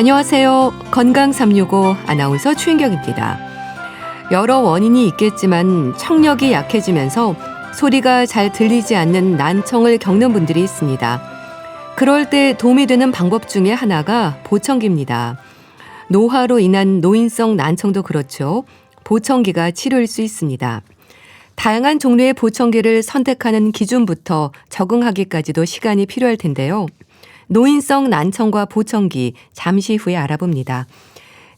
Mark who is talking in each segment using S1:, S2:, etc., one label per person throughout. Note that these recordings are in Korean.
S1: 안녕하세요. 건강 365 아나운서 추인경입니다. 여러 원인이 있겠지만 청력이 약해지면서 소리가 잘 들리지 않는 난청을 겪는 분들이 있습니다. 그럴 때 도움이 되는 방법 중에 하나가 보청기입니다. 노화로 인한 노인성 난청도 그렇죠. 보청기가 치료일 수 있습니다. 다양한 종류의 보청기를 선택하는 기준부터 적응하기까지도 시간이 필요할 텐데요. 노인성 난청과 보청기 잠시 후에 알아봅니다.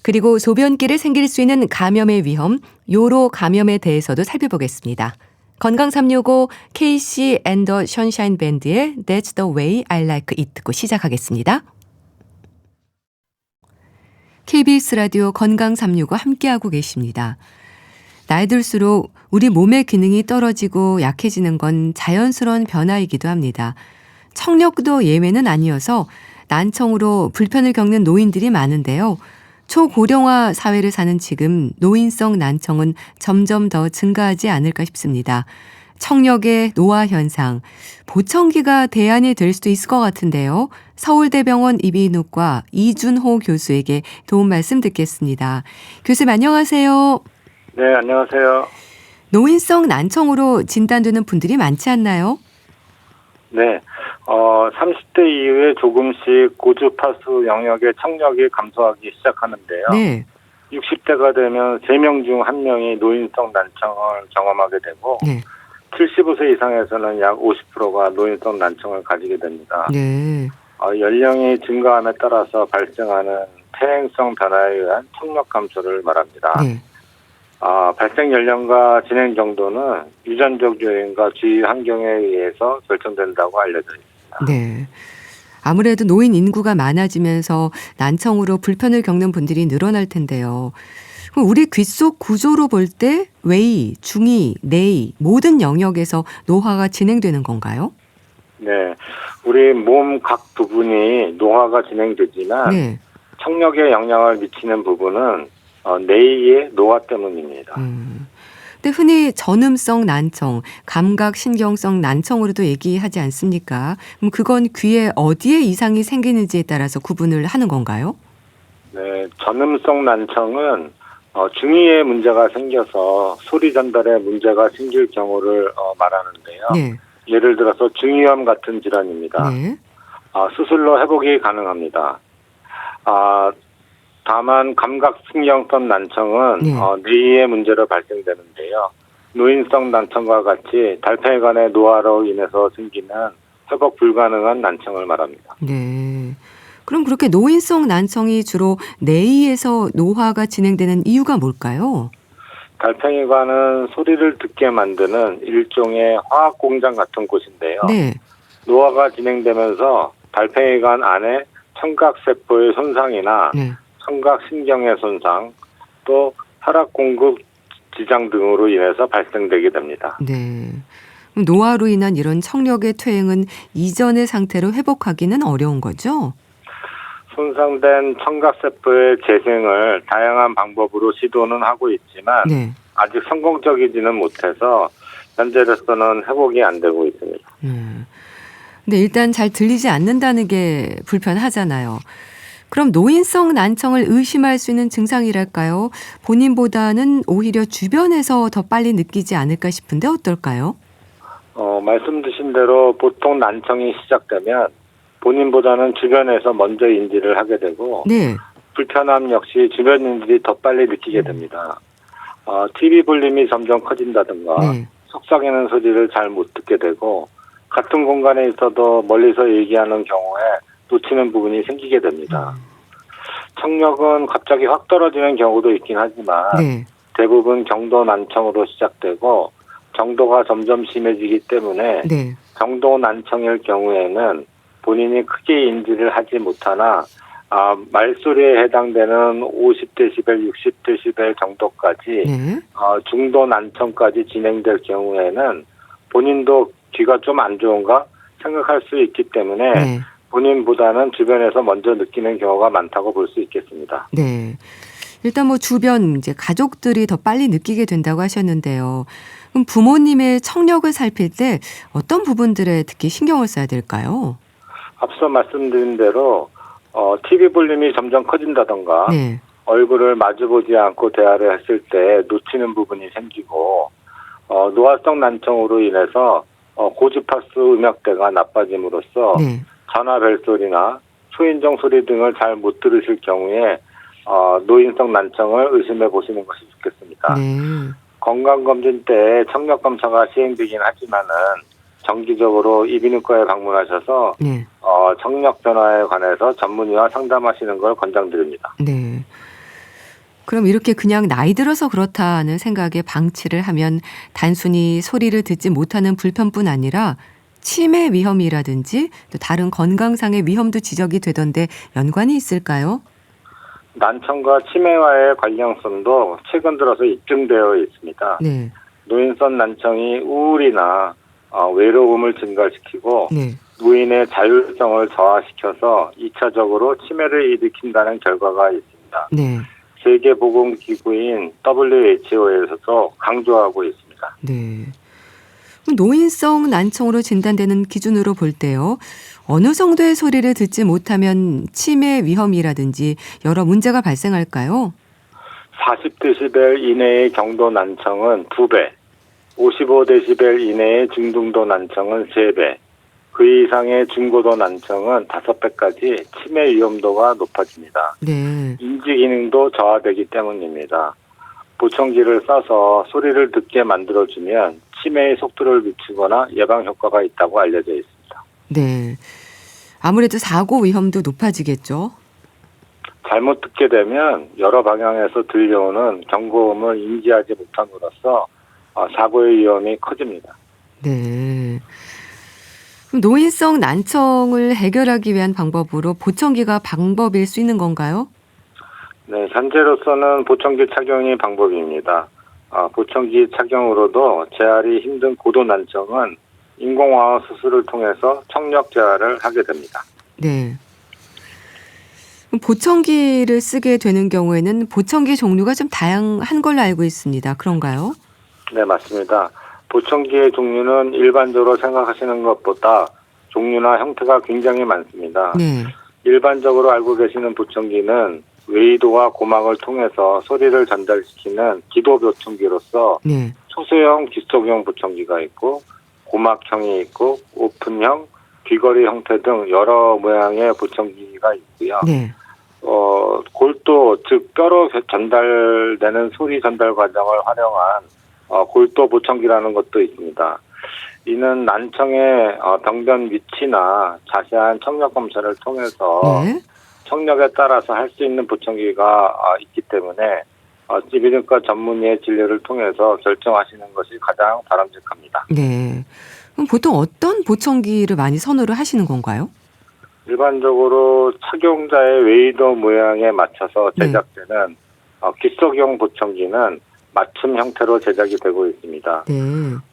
S1: 그리고 소변길에 생길 수 있는 감염의 위험, 요로 감염에 대해서도 살펴보겠습니다. 건강 365 KC 앤 더 션샤인 밴드의 That's the way I like it 듣고 시작하겠습니다. KBS 라디오 건강 365 함께하고 계십니다. 나이 들수록 우리 몸의 기능이 떨어지고 약해지는 건 자연스러운 변화이기도 합니다. 청력도 예외는 아니어서 난청으로 불편을 겪는 노인들이 많은데요. 초고령화 사회를 사는 지금 노인성 난청은 점점 더 증가하지 않을까 싶습니다. 청력의 노화 현상, 보청기가 대안이 될 수도 있을 것 같은데요. 서울대병원 이비인후과 이준호 교수에게 도움 말씀 듣겠습니다. 교수님 안녕하세요.
S2: 네, 안녕하세요.
S1: 노인성 난청으로 진단되는 분들이 많지 않나요?
S2: 네, 30대 이후에 조금씩 고주파수 영역의 청력이 감소하기 시작하는데요.
S1: 네.
S2: 60대가 되면 3명 중 1명이 노인성 난청을 경험하게 되고,
S1: 네.
S2: 75세 이상에서는 약 50%가 노인성 난청을 가지게 됩니다.
S1: 네.
S2: 연령이 증가함에 따라서 발생하는 퇴행성 변화에 의한 청력 감소를 말합니다.
S1: 네.
S2: 발생 연령과 진행 정도는 유전적 요인과 주위 환경에 의해서 결정된다고 알려져 있습니다.
S1: 네. 아무래도 노인 인구가 많아지면서 난청으로 불편을 겪는 분들이 늘어날 텐데요. 그럼 우리 귀 속 구조로 볼 때 외이, 중이, 내이 모든 영역에서 노화가 진행되는 건가요?
S2: 네, 우리 몸 각 부분이 노화가 진행되지만
S1: 네.
S2: 청력에 영향을 미치는 부분은 뇌의 노화 때문입니다.
S1: 근데 흔히 전음성 난청, 감각신경성 난청으로도 얘기하지 않습니까? 그럼 그건 귀에 어디에 이상이 생기는지에 따라서 구분을 하는 건가요?
S2: 네, 전음성 난청은 중이에 문제가 생겨서 소리 전달에 문제가 생길 경우를 말하는데요.
S1: 네.
S2: 예를 들어서 중이염 같은 질환입니다.
S1: 네.
S2: 수술로 회복이 가능합니다. 다만 감각신경성 난청은
S1: 네.
S2: 뇌의 문제로 발생되는데요. 노인성 난청과 같이 달팽이관의 노화로 인해서 생기는 회복 불가능한 난청을 말합니다.
S1: 네. 그럼 그렇게 노인성 난청이 주로 뇌에서 노화가 진행되는 이유가 뭘까요?
S2: 달팽이관은 소리를 듣게 만드는 일종의 화학 공장 같은 곳인데요.
S1: 네.
S2: 노화가 진행되면서 달팽이관 안에 청각세포의 손상이나
S1: 네.
S2: 청각신경의 손상, 또 혈액 공급 지장 등으로 인해서 발생되게 됩니다.
S1: 네. 그럼 노화로 인한 이런 청력의 퇴행은 이전의 상태로 회복하기는 어려운 거죠?
S2: 손상된 청각세포의 재생을 다양한 방법으로 시도는 하고 있지만
S1: 네.
S2: 아직 성공적이지는 못해서 현재로서는 회복이 안 되고 있습니다.
S1: 근데 일단 잘 들리지 않는다는 게 불편하잖아요. 그럼 노인성 난청을 의심할 수 있는 증상이랄까요? 본인보다는 오히려 주변에서 더 빨리 느끼지 않을까 싶은데 어떨까요?
S2: 말씀 주신 대로 보통 난청이 시작되면 본인보다는 주변에서 먼저 인지를 하게 되고
S1: 네.
S2: 불편함 역시 주변인들이 더 빨리 느끼게 됩니다. TV 볼륨이 점점 커진다든가
S1: 네.
S2: 속삭이는 소리를 잘 못 듣게 되고 같은 공간에 있어도 멀리서 얘기하는 경우에 놓치는 부분이 생기게 됩니다. 청력은 갑자기 확 떨어지는 경우도 있긴 하지만
S1: 네.
S2: 대부분 경도 난청으로 시작되고 정도가 점점 심해지기 때문에
S1: 네.
S2: 경도 난청일 경우에는 본인이 크게 인지를 하지 못하나 말소리에 해당되는 50dB, 60dB 정도까지
S1: 네.
S2: 중도 난청까지 진행될 경우에는 본인도 귀가 좀 안 좋은가 생각할 수 있기 때문에
S1: 네.
S2: 본인보다는 주변에서 먼저 느끼는 경우가 많다고 볼 수 있겠습니다.
S1: 네. 일단 뭐 주변 이제 가족들이 더 빨리 느끼게 된다고 하셨는데요. 그럼 부모님의 청력을 살필 때 어떤 부분들에 특히 신경을 써야 될까요?
S2: 앞서 말씀드린 대로 TV 볼륨이 점점 커진다던가
S1: 네.
S2: 얼굴을 마주보지 않고 대화를 했을 때 놓치는 부분이 생기고 노화성 난청으로 인해서 고주파수 음역대가 나빠짐으로써
S1: 네.
S2: 전화 벨소리나 초인종 소리 등을 잘 못 들으실 경우에 노인성 난청을 의심해 보시는 것이 좋겠습니다.
S1: 네.
S2: 건강검진 때 청력검사가 시행되긴 하지만은 정기적으로 이비인후과에 방문하셔서
S1: 네.
S2: 청력 변화에 관해서 전문의와 상담하시는 걸 권장드립니다.
S1: 네. 그럼 이렇게 그냥 나이 들어서 그렇다는 생각에 방치를 하면 단순히 소리를 듣지 못하는 불편뿐 아니라 치매 위험이라든지 또 다른 건강상의 위험도 지적이 되던데 연관이 있을까요?
S2: 난청과 치매와의 관련성도 최근 들어서 입증되어 있습니다.
S1: 네.
S2: 노인성 난청이 우울이나 외로움을 증가시키고
S1: 네.
S2: 노인의 자율성을 저하시켜서 2차적으로 치매를 일으킨다는 결과가 있습니다.
S1: 네.
S2: 세계보건기구인 WHO에서도 강조하고 있습니다.
S1: 네. 그럼 노인성 난청으로 진단되는 기준으로 볼 때요. 어느 정도의 소리를 듣지 못하면 치매 위험이라든지 여러 문제가 발생할까요?
S2: 40데시벨 이내의 경도 난청은 2배, 55데시벨 이내의 중등도 난청은 3배, 그 이상의 중고도 난청은 5배까지 치매 위험도가 높아집니다.
S1: 네.
S2: 인지 기능도 저하되기 때문입니다. 보청기를 써서 소리를 듣게 만들어주면 치매의 속도를 늦추거나 예방 효과가 있다고 알려져 있습니다.
S1: 네. 아무래도 사고 위험도 높아지겠죠?
S2: 잘못 듣게 되면 여러 방향에서 들려오는 경고음을 인지하지 못함으로써 사고의 위험이 커집니다.
S1: 네. 그럼 노인성 난청을 해결하기 위한 방법으로 보청기가 방법일 수 있는 건가요?
S2: 네, 현재로서는 보청기 착용이 방법입니다. 보청기 착용으로도 재활이 힘든 고도 난청은 인공화학 수술을 통해서 청력 재활을 하게 됩니다.
S1: 네. 그럼 보청기를 쓰게 되는 경우에는 보청기 종류가 좀 다양한 걸로 알고 있습니다. 그런가요?
S2: 네, 맞습니다. 보청기의 종류는 일반적으로 생각하시는 것보다 종류나 형태가 굉장히 많습니다.
S1: 네.
S2: 일반적으로 알고 계시는 보청기는 웨이도와 고막을 통해서 소리를 전달시키는 기도 보청기로서
S1: 네.
S2: 초소형 귓속형 보청기가 있고 고막형이 있고 오픈형, 귀걸이 형태 등 여러 모양의 보청기가 있고요.
S1: 네.
S2: 골도 즉 뼈로 전달되는 소리 전달 과정을 활용한 골도 보청기라는 것도 있습니다. 이는 난청의 병변 위치나 자세한 청력 검사를 통해서
S1: 네.
S2: 청력에 따라서 할 수 있는 보청기가 있기 때문에 이비인후과 전문의의 진료를 통해서 결정하시는 것이 가장 바람직합니다.
S1: 네. 그럼 보통 어떤 보청기를 많이 선호를 하시는 건가요?
S2: 일반적으로 착용자의 웨이도 모양에 맞춰서 제작되는 귓속형 보청기는 맞춤 형태로 제작이 되고 있습니다.
S1: 네.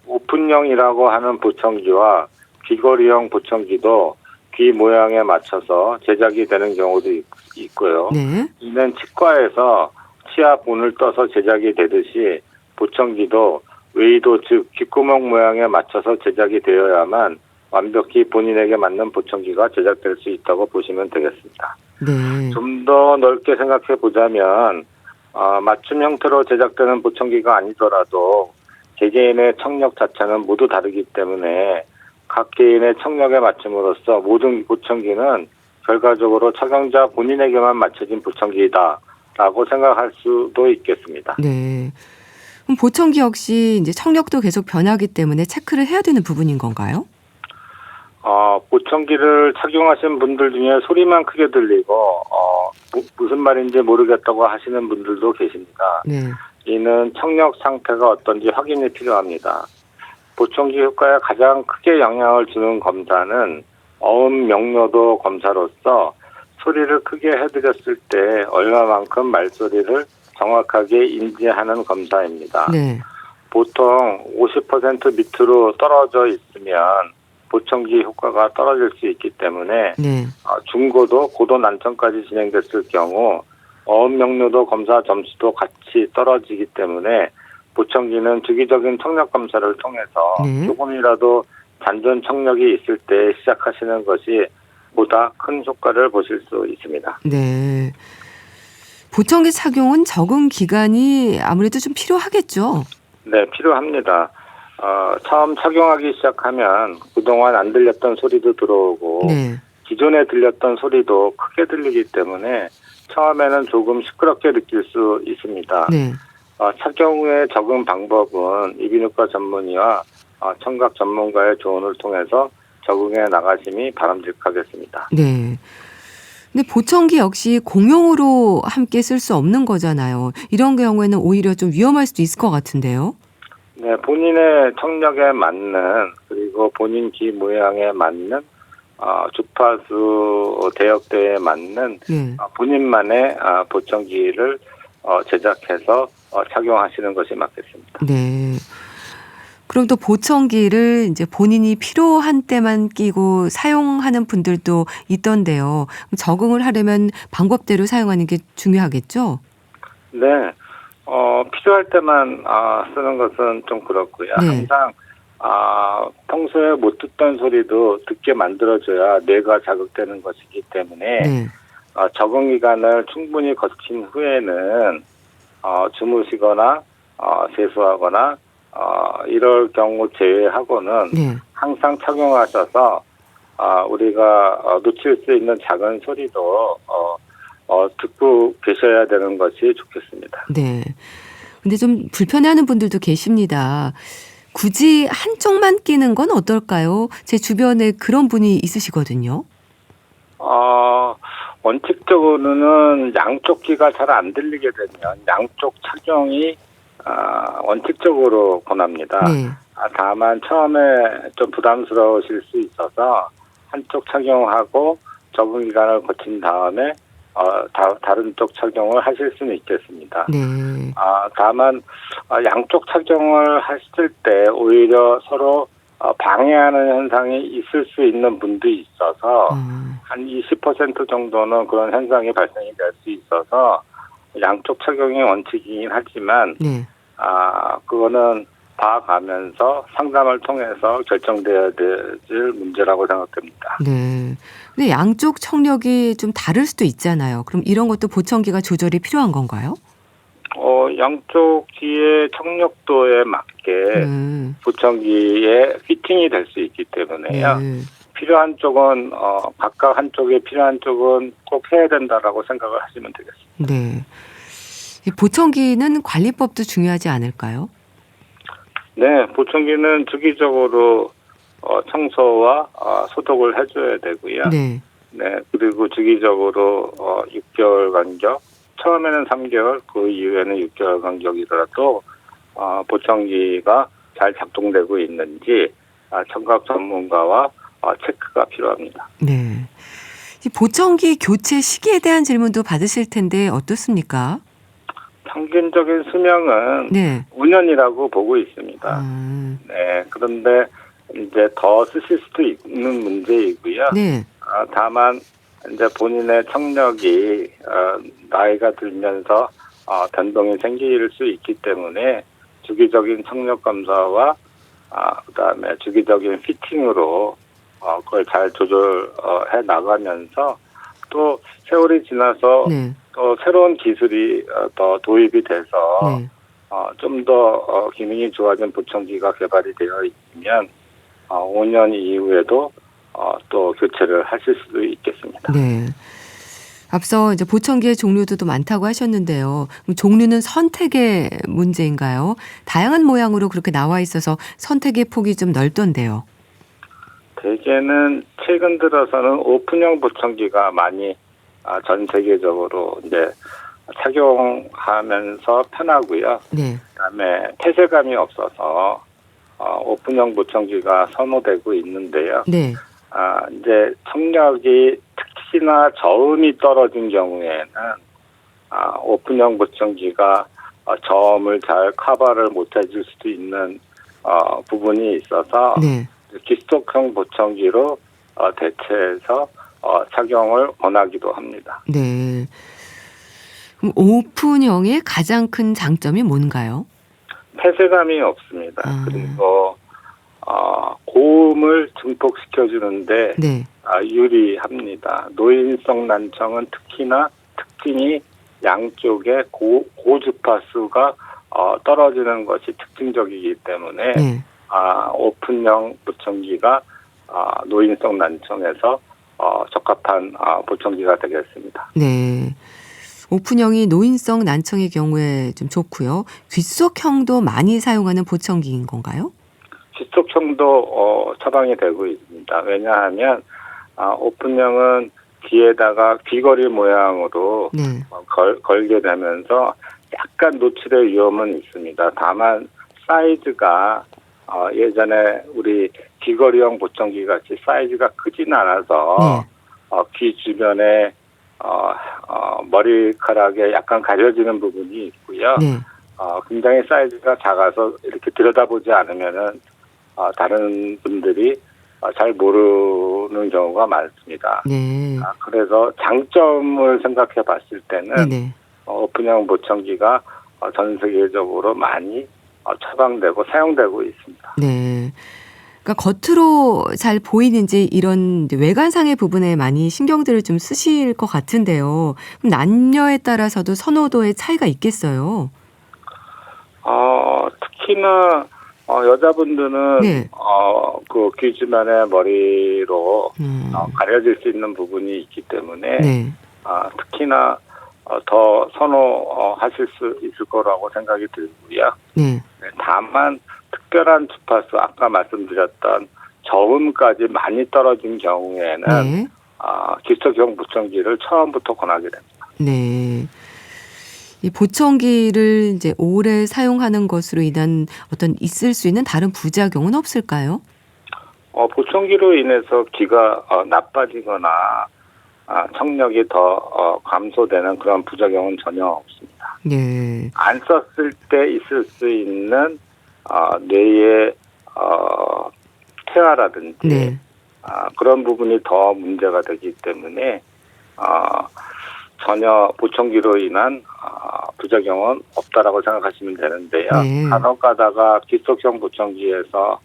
S2: 오픈형이라고 하는 보청기와 귀걸이형 보청기도 귀 모양에 맞춰서 제작이 되는 경우도 있고요.
S1: 네.
S2: 이는 치과에서 치아 본을 떠서 제작이 되듯이 보청기도 웨이도 즉 귓구멍 모양에 맞춰서 제작이 되어야만 완벽히 본인에게 맞는 보청기가 제작될 수 있다고 보시면 되겠습니다.
S1: 네.
S2: 좀 더 넓게 생각해 보자면 맞춤 형태로 제작되는 보청기가 아니더라도 개개인의 청력 자체는 모두 다르기 때문에 각 개인의 청력에 맞춤으로써 모든 보청기는 결과적으로 착용자 본인에게만 맞춰진 보청기다라고 생각할 수도 있겠습니다.
S1: 네. 그럼 보청기 역시 이제 청력도 계속 변하기 때문에 체크를 해야 되는 부분인 건가요?
S2: 보청기를 착용하신 분들 중에 소리만 크게 들리고 무슨 말인지 모르겠다고 하시는 분들도 계십니다.
S1: 네.
S2: 이는 청력 상태가 어떤지 확인이 필요합니다. 보청기 효과에 가장 크게 영향을 주는 검사는 어음 명료도 검사로서 소리를 크게 해드렸을 때 얼마만큼 말소리를 정확하게 인지하는 검사입니다.
S1: 네.
S2: 보통 50% 밑으로 떨어져 있으면 보청기 효과가 떨어질 수 있기 때문에
S1: 네.
S2: 중고도 고도 난청까지 진행됐을 경우 어음 명료도 검사 점수도 같이 떨어지기 때문에 보청기는 주기적인 청력 검사를 통해서
S1: 네.
S2: 조금이라도 잔존 청력이 있을 때 시작하시는 것이 보다 큰 효과를 보실 수 있습니다.
S1: 네. 보청기 착용은 적응 기간이 아무래도 좀 필요하겠죠?
S2: 네, 필요합니다. 처음 착용하기 시작하면 그동안 안 들렸던 소리도 들어오고
S1: 네.
S2: 기존에 들렸던 소리도 크게 들리기 때문에 처음에는 조금 시끄럽게 느낄 수 있습니다.
S1: 네.
S2: 착용 후의 적응 방법은 이비인후과 전문의와 청각 전문가의 조언을 통해서 적응해 나가심이 바람직하겠습니다.
S1: 네. 근데 보청기 역시 공용으로 함께 쓸 수 없는 거잖아요. 이런 경우에는 오히려 좀 위험할 수도 있을 것 같은데요.
S2: 네, 본인의 청력에 맞는 그리고 본인 귀 모양에 맞는 주파수 대역대에 맞는
S1: 네.
S2: 본인만의 보청기를 제작해서 착용하시는 것이 맞겠습니다.
S1: 네. 그럼 또 보청기를 이제 본인이 필요한 때만 끼고 사용하는 분들도 있던데요. 적응을 하려면 방법대로 사용하는 게 중요하겠죠?
S2: 네, 필요할 때만 쓰는 것은 좀 그렇고요.
S1: 네.
S2: 항상 평소에 못 듣던 소리도 듣게 만들어줘야 뇌가 자극되는 것이기 때문에
S1: 네.
S2: 적응 기간을 충분히 거친 후에는 주무시거나 세수하거나 이럴 경우 제외하고는
S1: 네.
S2: 항상 착용하셔서 우리가 놓칠 수 있는 작은 소리도 듣고 계셔야 되는 것이 좋겠습니다.
S1: 네. 근데 좀 불편해하는 분들도 계십니다. 굳이 한쪽만 끼는 건 어떨까요? 제 주변에 그런 분이 있으시거든요.
S2: 원칙적으로는 양쪽 귀가 잘 안 들리게 되면 양쪽 착용이 원칙적으로 권합니다.
S1: 네.
S2: 다만 처음에 좀 부담스러우실 수 있어서 한쪽 착용하고 적응 기간을 거친 다음에 다른 쪽 착용을 하실 수는 있겠습니다.
S1: 네.
S2: 다만 양쪽 착용을 하실 때 오히려 서로 방해하는 현상이 있을 수 있는 분도 있어서 한 20% 정도는 그런 현상이 발생이 될 수 있어서 양쪽 착용이 원칙이긴 하지만
S1: 네.
S2: 그거는 봐가면서 상담을 통해서 결정되어야 될 문제라고 생각됩니다.
S1: 네. 근데 양쪽 청력이 좀 다를 수도 있잖아요. 그럼 이런 것도 보청기가 조절이 필요한 건가요?
S2: 양쪽 귀의 청력도에 맞게 보청기에 피팅이 될 수 있기 때문에요.
S1: 네.
S2: 필요한 쪽은 각각 한쪽에 필요한 쪽은 꼭 해야 된다라고 생각을 하시면 되겠습니다.
S1: 네. 이 보청기는 관리법도 중요하지 않을까요?
S2: 네, 보청기는 주기적으로 청소와 소독을 해줘야 되고요.
S1: 네.
S2: 네, 그리고 주기적으로 6개월 간격, 처음에는 3개월, 그 이후에는 6개월 간격이더라도 보청기가 잘 작동되고 있는지 청각 전문가와 체크가 필요합니다.
S1: 네. 이 보청기 교체 시기에 대한 질문도 받으실 텐데 어떻습니까?
S2: 평균적인 수명은
S1: 네.
S2: 5년이라고 보고 있습니다. 네, 그런데 이제 더 쓰실 수도 있는 문제이고요.
S1: 네.
S2: 다만 이제 본인의 청력이 나이가 들면서 변동이 생길 수 있기 때문에 주기적인 청력 검사와 그다음에 주기적인 피팅으로 그걸 잘 조절해 나가면서 또 세월이 지나서
S1: 네.
S2: 또 새로운 기술이 더 도입이 돼서
S1: 네.
S2: 좀 더 기능이 좋아진 보청기가 개발이 되어 있으면 5년 이후에도 또 교체를 하실 수도 있겠습니다.
S1: 네. 앞서 이제 보청기의 종류도 많다고 하셨는데요. 그럼 종류는 선택의 문제인가요? 다양한 모양으로 그렇게 나와 있어서 선택의 폭이 좀 넓던데요.
S2: 대개는 최근 들어서는 오픈형 보청기가 많이 전 세계적으로 이제 착용하면서 편하고요.
S1: 네.
S2: 그다음에 폐쇄감이 없어서 오픈형 보청기가 선호되고 있는데요.
S1: 네.
S2: 이제 청력이 특히나 저음이 떨어진 경우에는 오픈형 보청기가 저음을 잘 커버를 못 해줄 수도 있는 부분이 있어서
S1: 네.
S2: 기속형 보청기로 대체해서 착용을 권하기도 합니다.
S1: 네. 그럼 오픈형의 가장 큰 장점이 뭔가요?
S2: 폐쇄감이 없습니다. 그리고 고음을 증폭시켜주는데
S1: 네.
S2: 유리합니다. 노인성 난청은 특히나 특징이 양쪽에 고주파수가 떨어지는 것이 특징적이기 때문에
S1: 네.
S2: 오픈형 보청기가 노인성 난청에서 적합한 보청기가 되겠습니다.
S1: 네. 오픈형이 노인성 난청의 경우에 좀 좋고요. 귓속형도 많이 사용하는 보청기인 건가요?
S2: 귓속형도 처방이 되고 있습니다. 왜냐하면 오픈형은 귀에다가 귀걸이 모양으로
S1: 네.
S2: 걸게 되면서 약간 노출의 위험은 있습니다. 다만 사이즈가 예전에 우리 귀걸이형 보청기 같이 사이즈가 크진 않아서 귀 주변에 머리카락에 약간 가려지는 부분이 있고요.
S1: 네.
S2: 굉장히 사이즈가 작아서 이렇게 들여다보지 않으면은 다른 분들이 잘 모르는 경우가 많습니다.
S1: 네.
S2: 그래서 장점을 생각해 봤을 때는
S1: 네네.
S2: 오픈형 보청기가 전 세계적으로 많이 처방되고 사용되고 있습니다.
S1: 네. 그러니까 겉으로 잘 보이는지 이런 외관상의 부분에 많이 신경들을 좀 쓰실 것 같은데요. 그럼 남녀에 따라서도 선호도의 차이가 있겠어요?
S2: 특히나 여자분들은
S1: 네.
S2: 그 귀 주변에 머리로 가려질 수 있는 부분이 있기 때문에
S1: 네.
S2: 특히나 더 선호하실 수 있을 거라고 생각이 들고요.
S1: 네.
S2: 다만 특별한 주파수 아까 말씀드렸던 저음까지 많이 떨어진 경우에는
S1: 네.
S2: 귓속형 보청기를 처음부터 권하게 됩니다.
S1: 네. 이 보청기를 이제 오래 사용하는 것으로 인한 어떤 있을 수 있는 다른 부작용은 없을까요?
S2: 보청기로 인해서 귀가 나빠지거나 청력이 더 감소되는 그런 부작용은 전혀 없습니다.
S1: 네.
S2: 안 썼을 때 있을 수 있는 뇌의 퇴화라든지
S1: 네.
S2: 그런 부분이 더 문제가 되기 때문에 전혀 보청기로 인한 부작용은 없다라고 생각하시면 되는데요.
S1: 네.
S2: 간혹 가다가 귓속형 보청기에서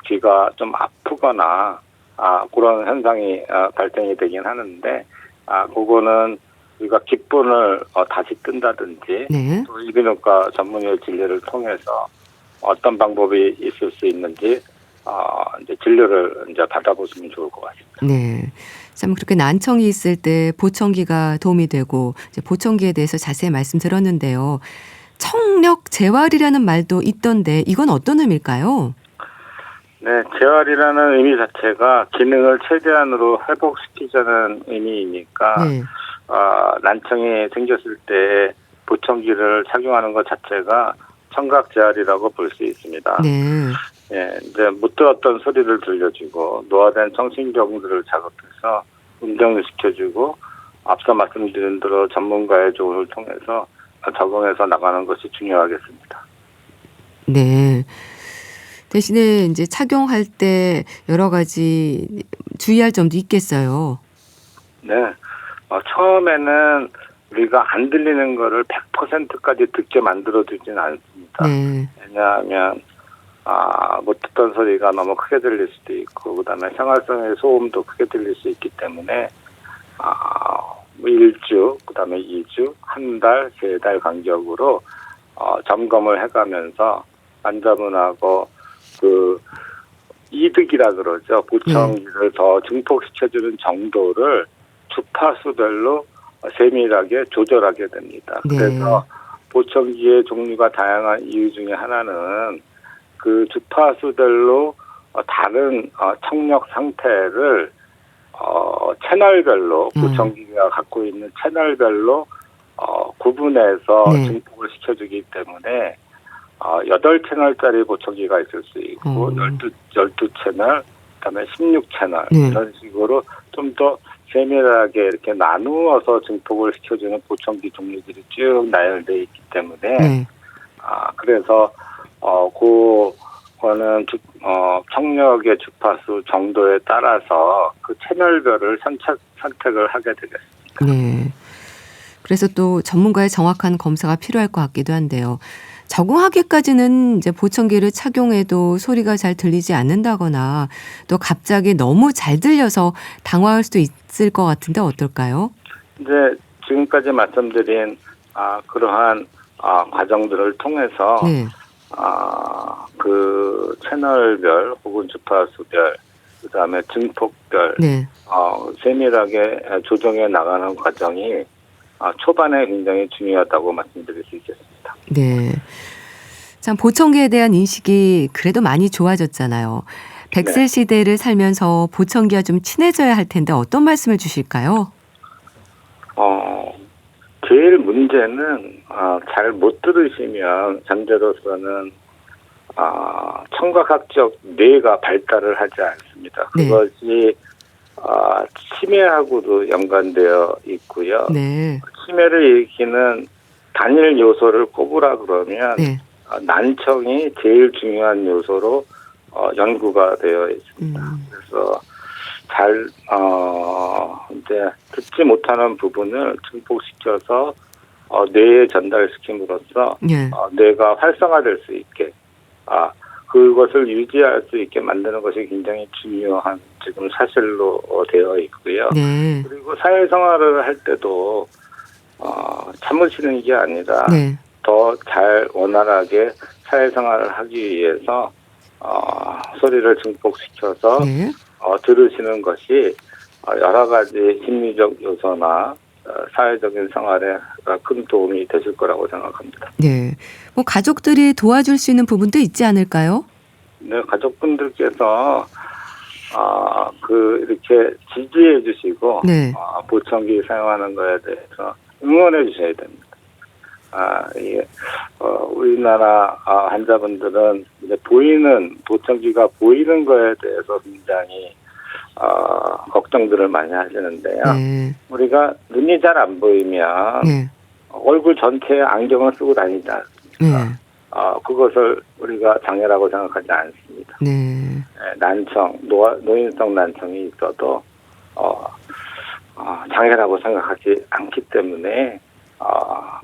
S2: 귀가 좀 아프거나 그런 현상이 발생이 되긴 하는데 그거는 우리가 귓분을 다시 뜬다든지
S1: 네.
S2: 또 이비인후과 전문의 진료를 통해서 어떤 방법이 있을 수 있는지 이제 진료를 이제 받아보시면 좋을 것 같습니다.
S1: 네. 참 그렇게 난청이 있을 때 보청기가 도움이 되고 이제 보청기에 대해서 자세히 말씀 들었는데요. 청력 재활이라는 말도 있던데 이건 어떤 의미일까요?
S2: 네, 재활이라는 의미 자체가 기능을 최대한으로 회복시키자는 의미이니까
S1: 네.
S2: 난청이 생겼을 때 보청기를 착용하는 것 자체가 청각 재활이라고 볼 수 있습니다.
S1: 네.
S2: 예, 이제 못 들었던 소리를 들려주고 노화된 청신경들을 자극해서 음정을 시켜주고 앞서 말씀드린 대로 전문가의 조언을 통해서 적응해서 나가는 것이 중요하겠습니다.
S1: 네. 대신에 이제 착용할 때 여러 가지 주의할 점도 있겠어요.
S2: 네, 처음에는 우리가 안 들리는 거를 100%까지 듣게 만들어주진 않습니다.
S1: 네.
S2: 왜냐하면 못 듣던 소리가 너무 크게 들릴 수도 있고 그다음에 생활성의 소음도 크게 들릴 수 있기 때문에 1주, 그다음에 2주, 한 달, 3달 간격으로 점검을 해가면서 환자분하고 그 이득이라 그러죠. 보청기를 더 증폭시켜주는 정도를 주파수별로 세밀하게 조절하게 됩니다.
S1: 네.
S2: 그래서 보청기의 종류가 다양한 이유 중에 하나는 그 주파수별로 다른 청력 상태를 채널별로 보청기가 갖고 있는 채널별로 구분해서
S1: 네.
S2: 증폭을 시켜주기 때문에 8채널짜리 보청기가 있을 수 있고 12채널, 그다음에 16채널
S1: 네.
S2: 이런 식으로 좀 더 세밀하게 이렇게 나누어서 증폭을 시켜주는 보청기 종류들이 쭉 나열되어 있기 때문에
S1: 네.
S2: 그래서 그거는 청력의 주파수 정도에 따라서 그 채널별을 선택을 하게 되겠습니다.
S1: 네. 그래서 또 전문가의 정확한 검사가 필요할 것 같기도 한데요. 적응하기까지는 이제 보청기를 착용해도 소리가 잘 들리지 않는다거나 또 갑자기 너무 잘 들려서 당황할 수도 있을 것 같은데 어떨까요?
S2: 이제 지금까지 말씀드린 그러한 과정들을 통해서
S1: 네.
S2: 그 채널별 혹은 주파수별 그다음에 증폭별
S1: 네.
S2: 세밀하게 조정해 나가는 과정이 초반에 굉장히 중요하다고 말씀드릴 수 있겠습니다.
S1: 네. 참 보청기에 대한 인식이 그래도 많이 좋아졌잖아요. 100세
S2: 네.
S1: 시대를 살면서 보청기와 좀 친해져야 할 텐데 어떤 말씀을 주실까요?
S2: 제일 문제는 잘 못 들으시면 현재로서는 청각학적 뇌가 발달을 하지 않습니다.
S1: 네.
S2: 그것이 치매하고도 연관되어 있고요.
S1: 네.
S2: 치매를 일으키는 단일 요소를 꼽으라 그러면
S1: 네.
S2: 난청이 제일 중요한 요소로 연구가 되어 있습니다. 그래서 잘 이제 듣지 못하는 부분을 증폭시켜서 뇌에 전달시킴으로써
S1: 네.
S2: 뇌가 활성화될 수 있게 그것을 유지할 수 있게 만드는 것이 굉장히 중요한 지금 사실로 되어 있고요.
S1: 네.
S2: 그리고 사회생활을 할 때도 참으시는 게 아니라
S1: 네.
S2: 더 잘 원활하게 사회생활을 하기 위해서 소리를 증폭시켜서
S1: 네.
S2: 들으시는 것이 여러 가지 심리적 요소나 사회적인 생활에 큰 도움이 되실 거라고 생각합니다.
S1: 네. 뭐 가족들이 도와줄 수 있는 부분도 있지 않을까요?
S2: 네, 가족분들께서 이렇게 지지해 주시고
S1: 네.
S2: 보청기 사용하는 거에 대해서 응원해 주셔야 됩니다. 이게 우리나라 환자분들은 이제 보청기가 보이는 거에 대해서 굉장히 걱정들을 많이 하시는데요.
S1: 네.
S2: 우리가 눈이 잘 안 보이면
S1: 네.
S2: 얼굴 전체에 안경을 쓰고 다니지 않습니까?
S1: 네.
S2: 그것을 우리가 장애라고 생각하지 않습니다.
S1: 네.
S2: 난청, 노인성 난청이 있어도 장애라고 생각하지 않기 때문에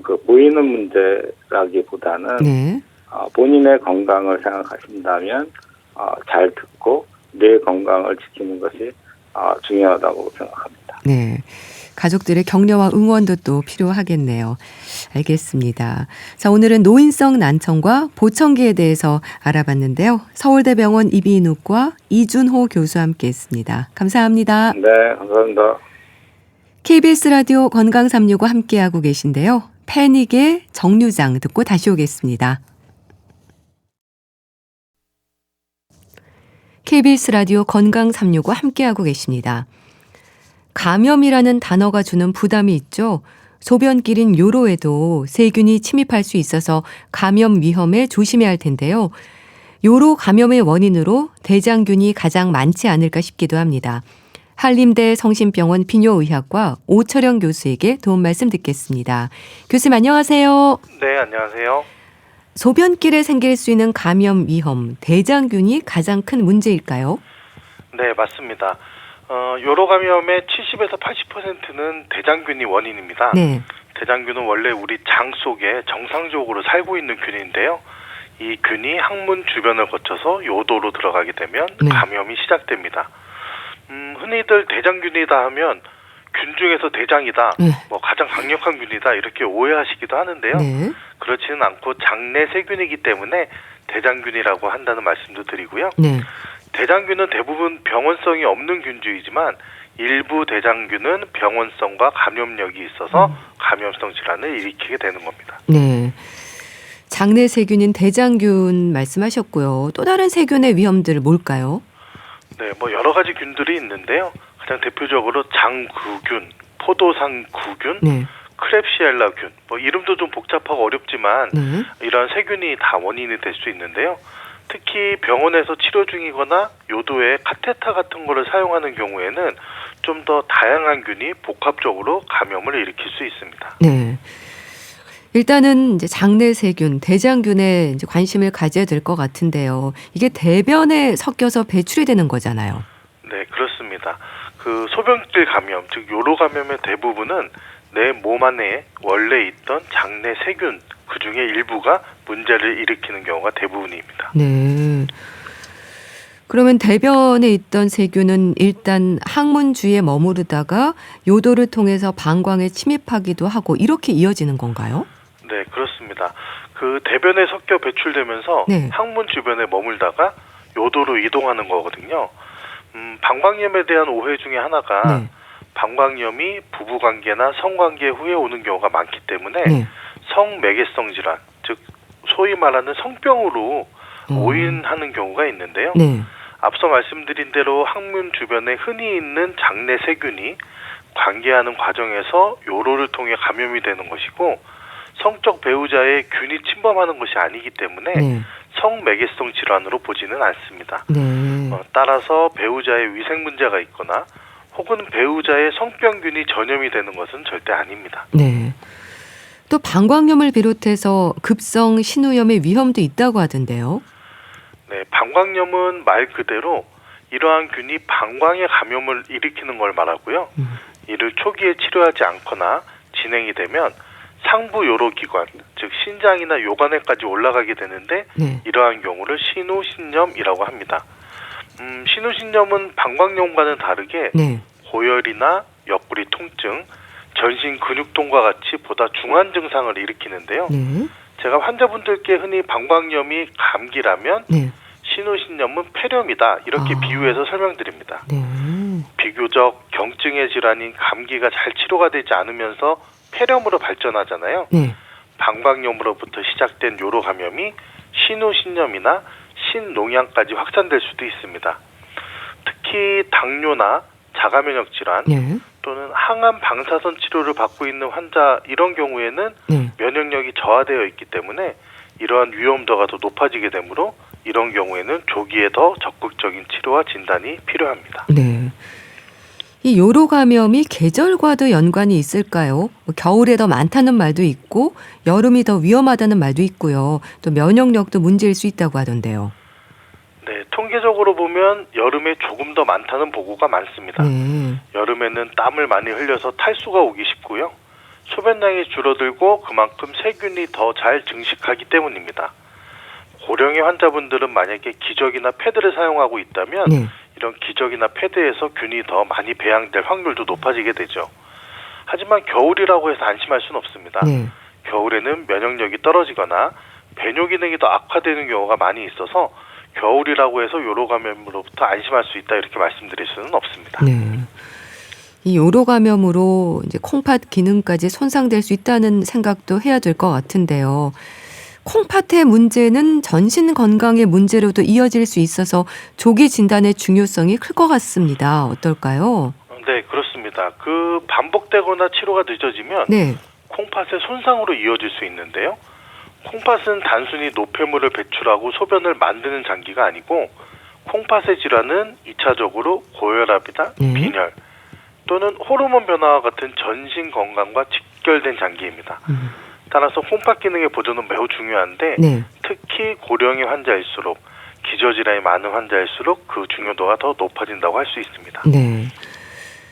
S2: 그 보이는 문제라기보다는
S1: 네.
S2: 본인의 건강을 생각하신다면 잘 듣고 뇌 건강을 지키는 것이 중요하다고 생각합니다.
S1: 네. 가족들의 격려와 응원도 또 필요하겠네요. 알겠습니다. 자, 오늘은 노인성 난청과 보청기에 대해서 알아봤는데요. 서울대병원 이비인후과 이준호 교수와 함께했습니다. 감사합니다.
S2: 네, 감사합니다.
S1: KBS 라디오 건강 365 함께하고 계신데요. 패닉의 정류장 듣고 다시 오겠습니다. KBS 라디오 건강 365 함께하고 계십니다. 감염이라는 단어가 주는 부담이 있죠. 소변길인 요로에도 세균이 침입할 수 있어서 감염 위험에 조심해야 할 텐데요. 요로 감염의 원인으로 대장균이 가장 많지 않을까 싶기도 합니다. 한림대 성심병원 비뇨의학과 오철영 교수에게 도움 말씀 듣겠습니다. 교수님 안녕하세요.
S3: 네, 안녕하세요.
S1: 소변길에 생길 수 있는 감염 위험, 대장균이 가장 큰 문제일까요?
S3: 네, 맞습니다. 요로 감염의 70에서 80%는 대장균이 원인입니다.
S1: 네.
S3: 대장균은 원래 우리 장 속에 정상적으로 살고 있는 균인데요. 이 균이 항문 주변을 거쳐서 요도로 들어가게 되면
S1: 네.
S3: 감염이 시작됩니다. 흔히들 대장균이다 하면 균 중에서 대장이다,
S1: 네.
S3: 가장 강력한 균이다 이렇게 오해하시기도 하는데요.
S1: 네.
S3: 그렇지는 않고 장내 세균이기 때문에 대장균이라고 한다는 말씀도 드리고요.
S1: 네.
S3: 대장균은 대부분 병원성이 없는 균주이지만 일부 대장균은 병원성과 감염력이 있어서 감염성 질환을 일으키게 되는 겁니다.
S1: 네. 장내 세균인 대장균 말씀하셨고요. 또 다른 세균의 위험들 뭘까요?
S3: 네, 여러 가지 균들이 있는데요. 가장 대표적으로 장구균, 포도상구균,
S1: 네.
S3: 크랩시엘라균, 이름도 좀 복잡하고 어렵지만
S1: 네.
S3: 이런 세균이 다 원인이 될 수 있는데요. 특히 병원에서 치료 중이거나 요도에 카테터 같은 거를 사용하는 경우에는 좀 더 다양한 균이 복합적으로 감염을 일으킬 수 있습니다.
S1: 네. 일단은 이제 장내 세균, 대장균에 이제 관심을 가져야 될 것 같은데요. 이게 대변에 섞여서 배출이 되는 거잖아요.
S3: 네, 그렇습니다. 그 소변길 감염, 즉 요로 감염의 대부분은 내 몸 안에 원래 있던 장내 세균 그중에 일부가 문제를 일으키는 경우가 대부분입니다.
S1: 네. 그러면 대변에 있던 세균은 일단 항문 주위에 머무르다가 요도를 통해서 방광에 침입하기도 하고 이렇게 이어지는 건가요?
S3: 네, 그렇습니다. 그 대변에 섞여 배출되면서
S1: 네.
S3: 항문 주변에 머물다가 요도로 이동하는 거거든요. 방광염에 대한 오해 중에 하나가
S1: 네.
S3: 방광염이 부부관계나 성관계 후에 오는 경우가 많기 때문에
S1: 네.
S3: 성매개성 질환, 즉 소위 말하는 성병으로 오인하는 경우가 있는데요.
S1: 네.
S3: 앞서 말씀드린 대로 항문 주변에 흔히 있는 장내 세균이 관계하는 과정에서 요로를 통해 감염이 되는 것이고 성적 배우자의 균이 침범하는 것이 아니기 때문에
S1: 네.
S3: 성매개성 질환으로 보지는 않습니다.
S1: 네.
S3: 따라서 배우자의 위생 문제가 있거나 혹은 배우자의 성병균이 전염이 되는 것은 절대 아닙니다.
S1: 네. 또 방광염을 비롯해서 급성 신우염의 위험도 있다고 하던데요.
S3: 네, 방광염은 말 그대로 이러한 균이 방광에 감염을 일으키는 걸 말하고요. 이를 초기에 치료하지 않거나 진행이 되면 상부 요로기관, 즉 신장이나 요관에까지 올라가게 되는데
S1: 네.
S3: 이러한 경우를 신우신염이라고 합니다. 신우신염은 방광염과는 다르게
S1: 네.
S3: 고열이나 옆구리 통증, 전신 근육통과 같이 보다 중한 증상을 일으키는데요.
S1: 네.
S3: 제가 환자분들께 흔히 방광염이 감기라면
S1: 네.
S3: 신우신염은 폐렴이다 이렇게
S1: 아.
S3: 비유해서 설명드립니다.
S1: 네.
S3: 비교적 경증의 질환인 감기가 잘 치료가 되지 않으면서 폐렴으로 발전하잖아요.
S1: 네.
S3: 방광염으로부터 시작된 요로 감염이 신우신염이나 신농양까지 확산될 수도 있습니다. 특히 당뇨나 자가면역 질환
S1: 네.
S3: 또는 항암 방사선 치료를 받고 있는 환자 이런 경우에는
S1: 네.
S3: 면역력이 저하되어 있기 때문에 이러한 위험도가 더 높아지게 되므로 이런 경우에는 조기에 더 적극적인 치료와 진단이 필요합니다.
S1: 네. 이 요로 감염이 계절과도 연관이 있을까요? 겨울에 더 많다는 말도 있고 여름이 더 위험하다는 말도 있고요. 또 면역력도 문제일 수 있다고 하던데요.
S3: 네, 통계적으로 보면 여름에 조금 더 많다는 보고가 많습니다.
S1: 네.
S3: 여름에는 땀을 많이 흘려서 탈수가 오기 쉽고요. 소변량이 줄어들고 그만큼 세균이 더 잘 증식하기 때문입니다. 고령의 환자분들은 만약에 기저귀나 패드를 사용하고 있다면
S1: 네.
S3: 이런 기저귀나 패드에서 균이 더 많이 배양될 확률도 높아지게 되죠. 하지만 겨울이라고 해서 안심할 수는 없습니다.
S1: 네.
S3: 겨울에는 면역력이 떨어지거나 배뇨 기능이 더 악화되는 경우가 많이 있어서 겨울이라고 해서 요로 감염으로부터 안심할 수 있다 이렇게 말씀드릴 수는 없습니다.
S1: 네. 이 요로 감염으로 이제 콩팥 기능까지 손상될 수 있다는 생각도 해야 될 것 같은데요. 콩팥의 문제는 전신 건강의 문제로도 이어질 수 있어서 조기 진단의 중요성이 클 것 같습니다. 어떨까요?
S3: 네, 그렇습니다. 그 반복되거나 치료가 늦어지면
S1: 네.
S3: 콩팥의 손상으로 이어질 수 있는데요. 콩팥은 단순히 노폐물을 배출하고 소변을 만드는 장기가 아니고 콩팥의 질환은 2차적으로 고혈압이나 빈혈 또는 호르몬 변화와 같은 전신 건강과 직결된 장기입니다. 따라서 콩팥 기능의 보존은 매우 중요한데
S1: 네.
S3: 특히 고령의 환자일수록 기저질환이 많은 환자일수록 그 중요도가 더 높아진다고 할 수 있습니다.
S1: 네.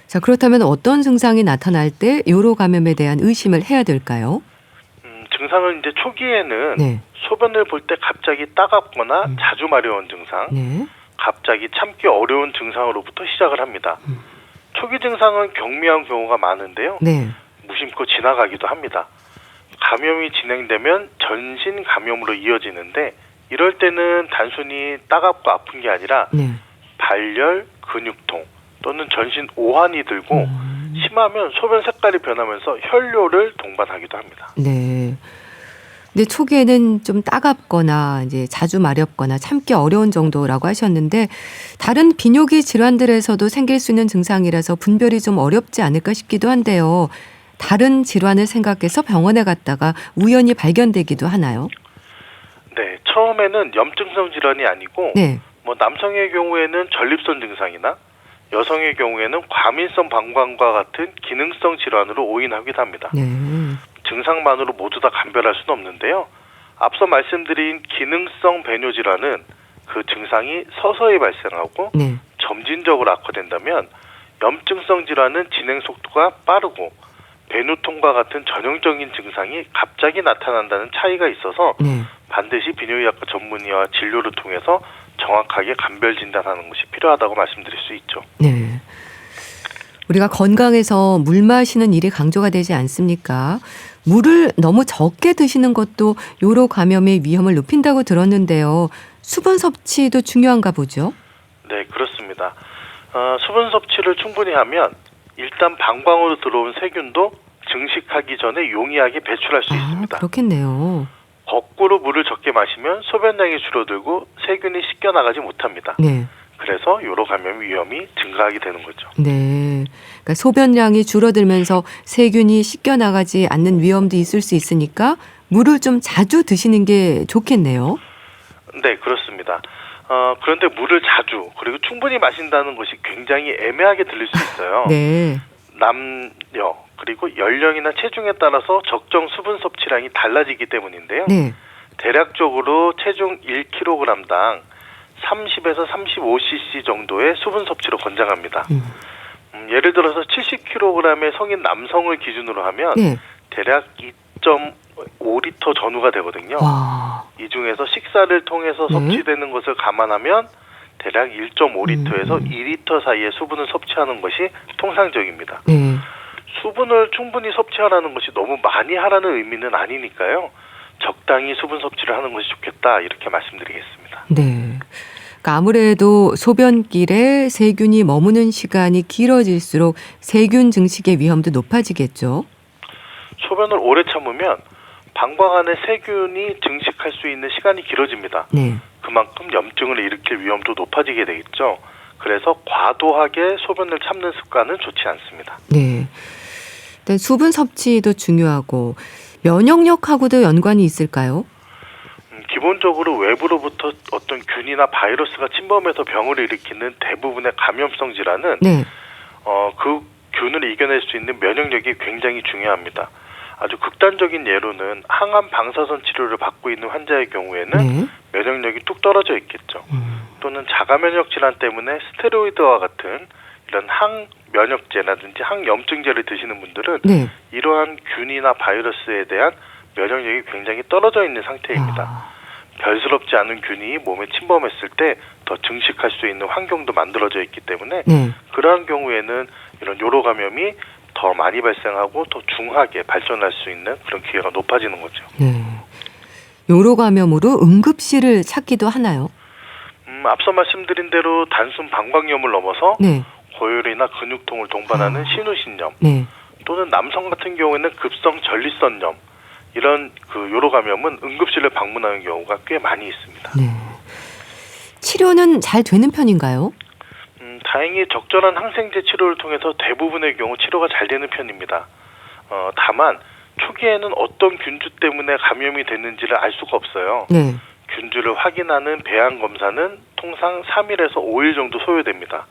S1: 자, 그렇다면 어떤 증상이 나타날 때 요로 감염에 대한 의심을 해야 될까요?
S3: 증상은 이제 초기에는
S1: 네.
S3: 소변을 볼 때 갑자기 따갑거나 자주 마려운 증상,
S1: 네.
S3: 갑자기 참기 어려운 증상으로부터 시작을 합니다. 초기 증상은 경미한 경우가 많은데요.
S1: 네.
S3: 무심코 지나가기도 합니다. 감염이 진행되면 전신 감염으로 이어지는데 이럴 때는 단순히 따갑고 아픈 게 아니라
S1: 네. 발열,
S3: 근육통 또는 전신 오한이 들고 심하면 소변 색깔이 변하면서 혈뇨를 동반하기도 합니다.
S1: 네. 근데 초기에는 좀 따갑거나 이제 자주 마렵거나 참기 어려운 정도라고 하셨는데 다른 비뇨기 질환들에서도 생길 수 있는 증상이라서 분별이 좀 어렵지 않을까 싶기도 한데요. 다른 질환을 생각해서 병원에 갔다가 우연히 발견되기도 하나요?
S3: 네, 처음에는 염증성 질환이 아니고
S1: 네.
S3: 남성의 경우에는 전립선 증상이나 여성의 경우에는 과민성 방광과 같은 기능성 질환으로 오인하기도 합니다.
S1: 네.
S3: 증상만으로 모두 다 감별할 수는 없는데요. 앞서 말씀드린 기능성 배뇨 질환은 그 증상이 서서히 발생하고 점진적으로 악화된다면 염증성 질환은 진행 속도가 빠르고 배누통과 같은 전형적인 증상이 갑자기 나타난다는 차이가 있어서
S1: 네.
S3: 반드시 비뇨기학과 전문의와 진료를 통해서 정확하게 감별 진단하는 것이 필요하다고 말씀드릴 수 있죠.
S1: 네. 우리가 건강에서 물 마시는 일이 강조가 되지 않습니까? 물을 너무 적게 드시는 것도 요로 감염의 위험을 높인다고 들었는데요. 수분 섭취도 중요한가 보죠?
S3: 네, 그렇습니다. 수분 섭취를 충분히 하면 일단 방광으로 들어온 세균도 증식하기 전에 용이하게 배출할 수 있습니다.
S1: 그렇겠네요.
S3: 거꾸로 물을 적게 마시면 소변량이 줄어들고 세균이 씻겨나가지 못합니다.
S1: 네.
S3: 그래서 요로 감염 위험이 증가하게 되는 거죠.
S1: 네. 그러니까 소변량이 줄어들면서 세균이 씻겨나가지 않는 위험도 있을 수 있으니까 물을 좀 자주 드시는 게 좋겠네요.
S3: 네, 그렇습니다. 그런데 물을 자주 그리고 충분히 마신다는 것이 굉장히 애매하게 들릴 수 있어요.
S1: 네.
S3: 남녀 그리고 연령이나 체중에 따라서 적정 수분 섭취량이 달라지기 때문인데요.
S1: 네.
S3: 대략적으로 체중 1kg당 30에서 35cc 정도의 수분 섭취로 권장합니다. 예를 들어서 70kg의 성인 남성을 기준으로 하면
S1: 네.
S3: 대략 2.5리터 전후가 되거든요.
S1: 와.
S3: 이 중에서 식사를 통해서
S1: 네.
S3: 섭취되는 것을 감안하면 대략 1.5리터에서 2리터 사이의 수분을 섭취하는 것이 통상적입니다.
S1: 네. 수분을 충분히 섭취하라는 것이 너무 많이 하라는 의미는 아니니까요. 적당히 수분 섭취를 하는 것이 좋겠다 이렇게 말씀드리겠습니다. 네. 그러니까 아무래도 소변길에 세균이 머무는 시간이 길어질수록 세균 증식의 위험도 높아지겠죠. 소변을 오래 참으면 방광 안에 세균이 증식할 수 있는 시간이 길어집니다. 네. 그만큼 염증을 일으킬 위험도 높아지게 되겠죠. 그래서 과도하게 소변을 참는 습관은 좋지 않습니다. 네. 일단 수분 섭취도 중요하고 면역력하고도 연관이 있을까요? 기본적으로 외부로부터 어떤 균이나 바이러스가 침범해서 병을 일으키는 대부분의 감염성 질환은 네. 그 균을 이겨낼 수 있는 면역력이 굉장히 중요합니다. 아주 극단적인 예로는 항암 방사선 치료를 받고 있는 환자의 경우에는 네. 면역력이 뚝 떨어져 있겠죠. 또는 자가 면역 질환 때문에 스테로이드와 같은 이런 항면역제라든지 항염증제를 드시는 분들은 네. 이러한 균이나 바이러스에 대한 면역력이 굉장히 떨어져 있는 상태입니다. 별스럽지 않은 균이 몸에 침범했을 때 더 증식할 수 있는 환경도 만들어져 있기 때문에 네. 그러한 경우에는 이런 요로 감염이 더 많이 발생하고 더 중하게 발전할 수 있는 그런 기회가 높아지는 거죠. 네. 요로 감염으로 응급실을 찾기도 하나요? 앞서 말씀드린 대로 단순 방광염을 넘어서 네. 고열이나 근육통을 동반하는 신우신염 네. 또는 남성 같은 경우에는 급성 전립선염 이런 그 요로 감염은 응급실을 방문하는 경우가 꽤 많이 있습니다. 네. 치료는 잘 되는 편인가요? 다행히 적절한 항생제 치료를 통해서 대부분의 경우 치료가 잘 되는 편입니다. 다만 초기에는 어떤 균주 때문에 감염이 됐는지를 알 수가 없어요. 네. 균주를 확인하는 배양 검사는 통상 3일에서 5일 정도 소요됩니다.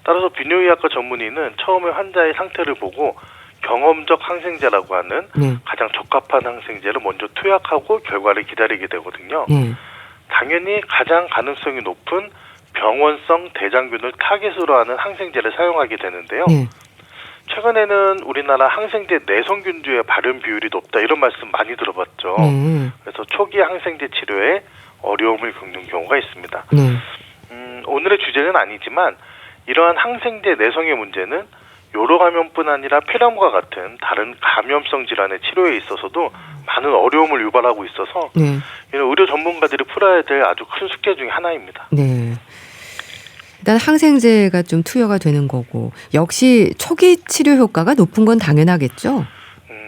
S1: 따라서 비뇨기학과 전문의는 처음에 환자의 상태를 보고 경험적 항생제라고 하는 네. 가장 적합한 항생제를 먼저 투약하고 결과를 기다리게 되거든요. 네. 당연히 가장 가능성이 높은 병원성 대장균을 타겟으로 하는 항생제를 사용하게 되는데요. 네. 최근에는 우리나라 항생제 내성균주의 발현 비율이 높다 이런 말씀 많이 들어봤죠. 그래서 초기 항생제 치료에 어려움을 겪는 경우가 있습니다. 오늘의 주제는 아니지만 이러한 항생제 내성의 문제는 요로 감염뿐 아니라 폐렴과 같은 다른 감염성 질환의 치료에 있어서도 많은 어려움을 유발하고 있어서 이런 의료 전문가들이 풀어야 될 아주 큰 숙제 중에 하나입니다. 네. 일단 항생제가 좀 투여가 되는 거고 역시 초기 치료 효과가 높은 건 당연하겠죠?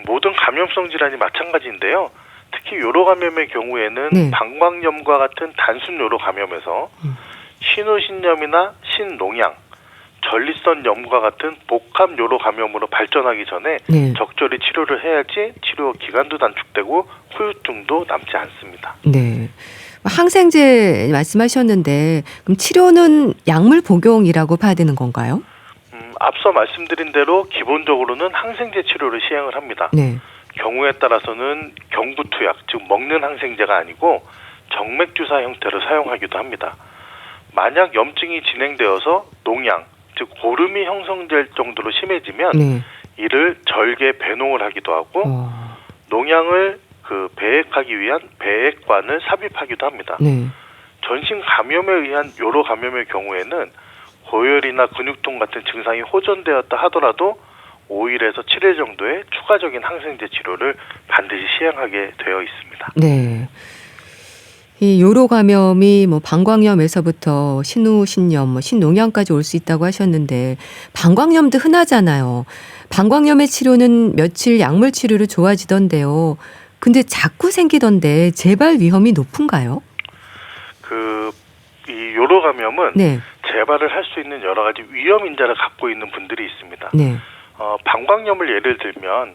S1: 모든 감염성 질환이 마찬가지인데요. 특히 요로 감염의 경우에는 네. 방광염과 같은 단순 요로 감염에서 신우신염이나 신농양, 전립선염과 같은 복합 요로 감염으로 발전하기 전에 네. 적절히 치료를 해야지 치료 기간도 단축되고 후유증도 남지 않습니다. 네. 항생제 말씀하셨는데 그럼 치료는 약물 복용이라고 봐야 되는 건가요? 앞서 말씀드린 대로 기본적으로는 항생제 치료를 시행을 합니다. 네. 경우에 따라서는 경부투약, 즉 먹는 항생제가 아니고 정맥주사 형태로 사용하기도 합니다. 만약 염증이 진행되어서 농양, 즉 고름이 형성될 정도로 심해지면 네.
S3: 이를 절개 배농을 하기도 하고 농양을 배액하기 위한 배액관을 삽입하기도 합니다.
S1: 네.
S3: 전신 감염에 의한 요로 감염의 경우에는 고열이나 근육통 같은 증상이 호전되었다 하더라도 5일에서 7일 정도의 추가적인 항생제 치료를 반드시 시행하게 되어 있습니다.
S1: 네. 이 요로 감염이 방광염에서부터 신우신염, 신농양까지 올 수 있다고 하셨는데 방광염도 흔하잖아요. 방광염의 치료는 며칠 약물 치료로 좋아지던데요. 근데 자꾸 생기던데 재발 위험이 높은가요?
S3: 이 요로 감염은
S1: 네.
S3: 재발을 할 수 있는 여러 가지 위험 인자를 갖고 있는 분들이 있습니다.
S1: 네.
S3: 방광염을 예를 들면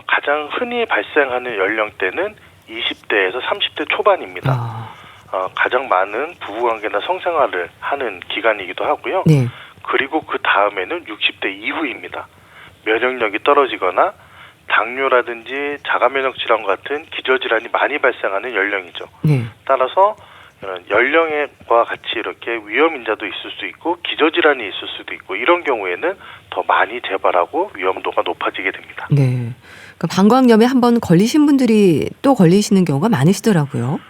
S3: 가장 흔히 발생하는 연령대는 20대에서 30대 초반입니다. 가장 많은 부부관계나 성생활을 하는 기간이기도 하고요.
S1: 네.
S3: 그리고 그 다음에는 60대 이후입니다. 면역력이 떨어지거나 당뇨라든지 자가면역 질환 같은 기저질환이 많이 발생하는 연령이죠.
S1: 네.
S3: 따라서 연령과 같이 이렇게 위험 인자도 있을 수 있고 기저질환이 있을 수도 있고 이런 경우에는 더 많이 재발하고 위험도가 높아지게 됩니다.
S1: 네. 그러니까 방광염에 한번 걸리신 분들이 또 걸리시는 경우가 많으시더라고요.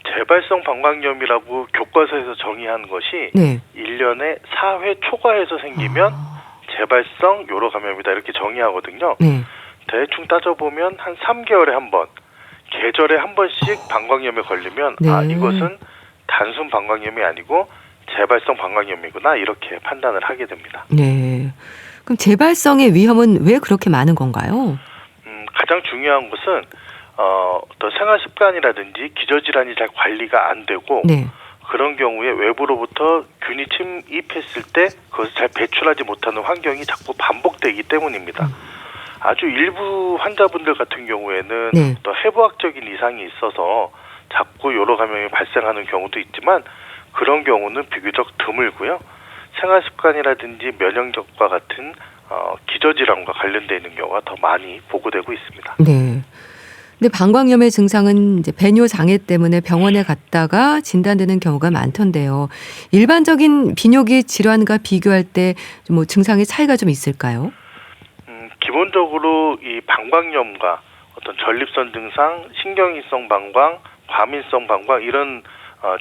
S3: 재발성 방광염이라고 교과서에서 정의한 것이
S1: 네.
S3: 1년에 4회 초과해서 생기면 재발성 요로 감염이다 이렇게 정의하거든요.
S1: 네.
S3: 대충 따져보면 한 3개월에 한 번, 계절에 한 번씩 방광염에 걸리면
S1: 네.
S3: 이것은 단순 방광염이 아니고 재발성 방광염이구나 이렇게 판단을 하게 됩니다.
S1: 네. 그럼 재발성의 위험은 왜 그렇게 많은 건가요?
S3: 가장 중요한 것은 어떤 생활 습관이라든지 기저질환이 잘 관리가 안 되고
S1: 네.
S3: 그런 경우에 외부로부터 균이 침입했을 때 그것을 잘 배출하지 못하는 환경이 자꾸 반복되기 때문입니다. 아주 일부 환자분들 같은 경우에는
S1: 네.
S3: 또 해부학적인 이상이 있어서 자꾸 요로 감염이 발생하는 경우도 있지만 그런 경우는 비교적 드물고요. 생활 습관이라든지 면역력과 같은 기저질환과 관련되어 있는 경우가 더 많이 보고되고 있습니다.
S1: 네. 근데 방광염의 증상은 이제 배뇨 장애 때문에 병원에 갔다가 진단되는 경우가 많던데요. 일반적인 비뇨기 질환과 비교할 때 증상의 차이가 좀 있을까요?
S3: 기본적으로 이 방광염과 어떤 전립선 증상, 신경이성 방광, 과민성 방광 이런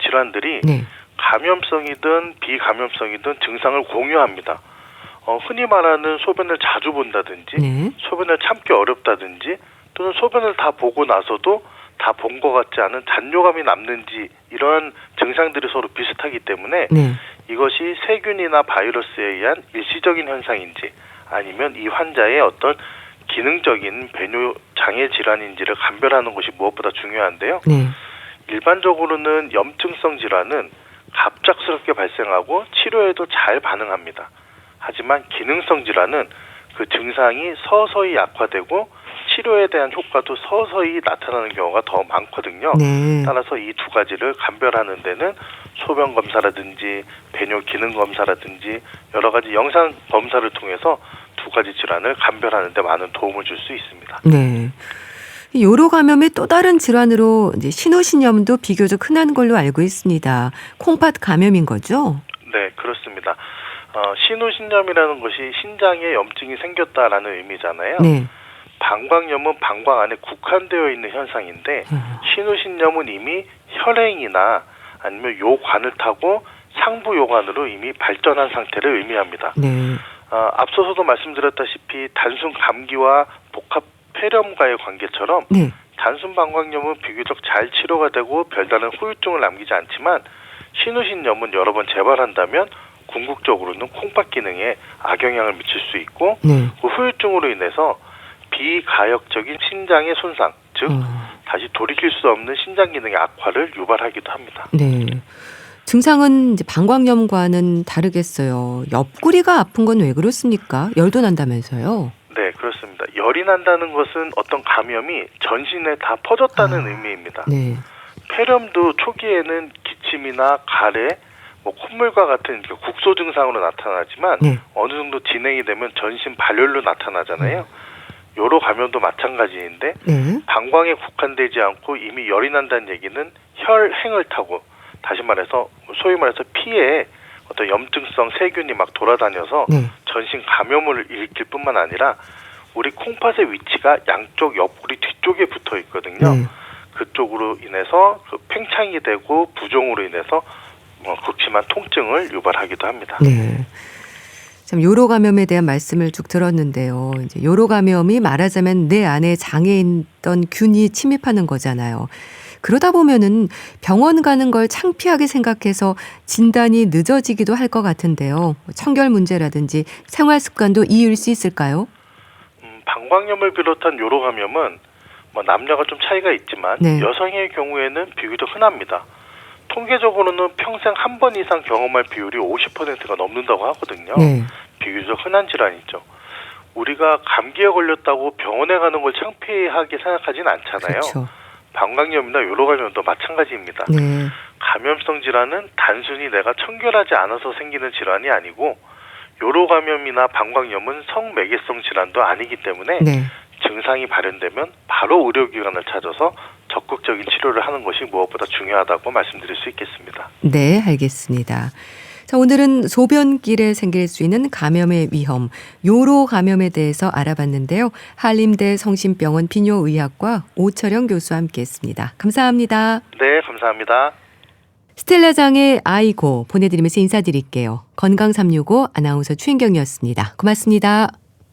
S3: 질환들이
S1: 네.
S3: 감염성이든 비감염성이든 증상을 공유합니다. 흔히 말하는 소변을 자주 본다든지
S1: 네.
S3: 소변을 참기 어렵다든지 또는 소변을 다 보고 나서도 다 본 것 같지 않은 잔뇨감이 남는지 이러한 증상들이 서로 비슷하기 때문에
S1: 네.
S3: 이것이 세균이나 바이러스에 의한 일시적인 현상인지 아니면 이 환자의 어떤 기능적인 배뇨 장애 질환인지를 감별하는 것이 무엇보다 중요한데요.
S1: 네.
S3: 일반적으로는 염증성 질환은 갑작스럽게 발생하고 치료에도 잘 반응합니다. 하지만 기능성 질환은 그 증상이 서서히 약화되고 치료에 대한 효과도 서서히 나타나는 경우가 더 많거든요.
S1: 네.
S3: 따라서 이 두 가지를 감별하는 데는 소변 검사라든지 배뇨 기능 검사라든지 여러 가지 영상 검사를 통해서 두 가지 질환을 감별하는 데 많은 도움을 줄 수 있습니다.
S1: 네. 요로 감염의 또 다른 질환으로 이제 신우신염도 비교적 흔한 걸로 알고 있습니다. 콩팥 감염인 거죠?
S3: 네, 그렇습니다. 신우신염이라는 것이 신장에 염증이 생겼다라는 의미잖아요.
S1: 네.
S3: 방광염은 방광 안에 국한되어 있는 현상인데 신우신염은 이미 혈행이나 아니면 요관을 타고 상부 요관으로 이미 발전한 상태를 의미합니다.
S1: 네.
S3: 앞서서도 말씀드렸다시피 단순 감기와 복합 폐렴과의 관계처럼
S1: 네.
S3: 단순 방광염은 비교적 잘 치료가 되고 별다른 후유증을 남기지 않지만 신우신염은 여러 번 재발한다면 궁극적으로는 콩팥 기능에 악영향을 미칠 수 있고
S1: 네.
S3: 그 후유증으로 인해서 비가역적인 신장의 손상, 즉 다시 돌이킬 수 없는 신장 기능의 악화를 유발하기도 합니다.
S1: 네. 증상은 이제 방광염과는 다르겠어요. 옆구리가 아픈 건 왜 그렇습니까? 열도 난다면서요?
S3: 네, 그렇습니다. 열이 난다는 것은 어떤 감염이 전신에 다 퍼졌다는 의미입니다.
S1: 네.
S3: 폐렴도 초기에는 기침이나 가래, 콧물과 같은 국소 증상으로 나타나지만
S1: 네.
S3: 어느 정도 진행이 되면 전신 발열로 나타나잖아요. 요로 감염도 마찬가지인데
S1: 네.
S3: 방광에 국한되지 않고 이미 열이 난다는 얘기는 혈행을 타고 다시 말해서 소위 말해서 피에 어떤 염증성 세균이 막 돌아다녀서
S1: 네.
S3: 전신 감염을 일으킬 뿐만 아니라 우리 콩팥의 위치가 양쪽 옆구리 뒤쪽에 붙어 있거든요.
S1: 네.
S3: 그쪽으로 인해서 그 팽창이 되고 부종으로 인해서 극심한 통증을 유발하기도 합니다.
S1: 네. 참 요로 감염에 대한 말씀을 쭉 들었는데요. 이제 요로 감염이 말하자면 내 안에 장에 있던 균이 침입하는 거잖아요. 그러다 보면은 병원 가는 걸 창피하게 생각해서 진단이 늦어지기도 할 것 같은데요. 청결 문제라든지 생활 습관도 이유일 수 있을까요?
S3: 방광염을 비롯한 요로 감염은 남녀가 좀 차이가 있지만
S1: 네.
S3: 여성의 경우에는 비교적 흔합니다. 통계적으로는 평생 한 번 이상 경험할 비율이 50%가 넘는다고 하거든요.
S1: 네.
S3: 비교적 흔한 질환이죠. 우리가 감기에 걸렸다고 병원에 가는 걸 창피하게 생각하진 않잖아요.
S1: 그렇죠.
S3: 방광염이나 요로 감염도 마찬가지입니다.
S1: 네.
S3: 감염성 질환은 단순히 내가 청결하지 않아서 생기는 질환이 아니고 요로 감염이나 방광염은 성매개성 질환도 아니기 때문에
S1: 네.
S3: 증상이 발현되면 바로 의료기관을 찾아서 적극적인 치료를 하는 것이 무엇보다 중요하다고 말씀드릴 수 있겠습니다.
S1: 네, 알겠습니다. 자, 오늘은 소변길에 생길 수 있는 감염의 위험, 요로 감염에 대해서 알아봤는데요. 한림대 성심병원 비뇨의학과 오철영 교수와 함께했습니다. 감사합니다.
S3: 네, 감사합니다.
S1: 스텔라장의 아이고 보내드리면서 인사드릴게요. 건강365 아나운서 최인경이었습니다. 고맙습니다.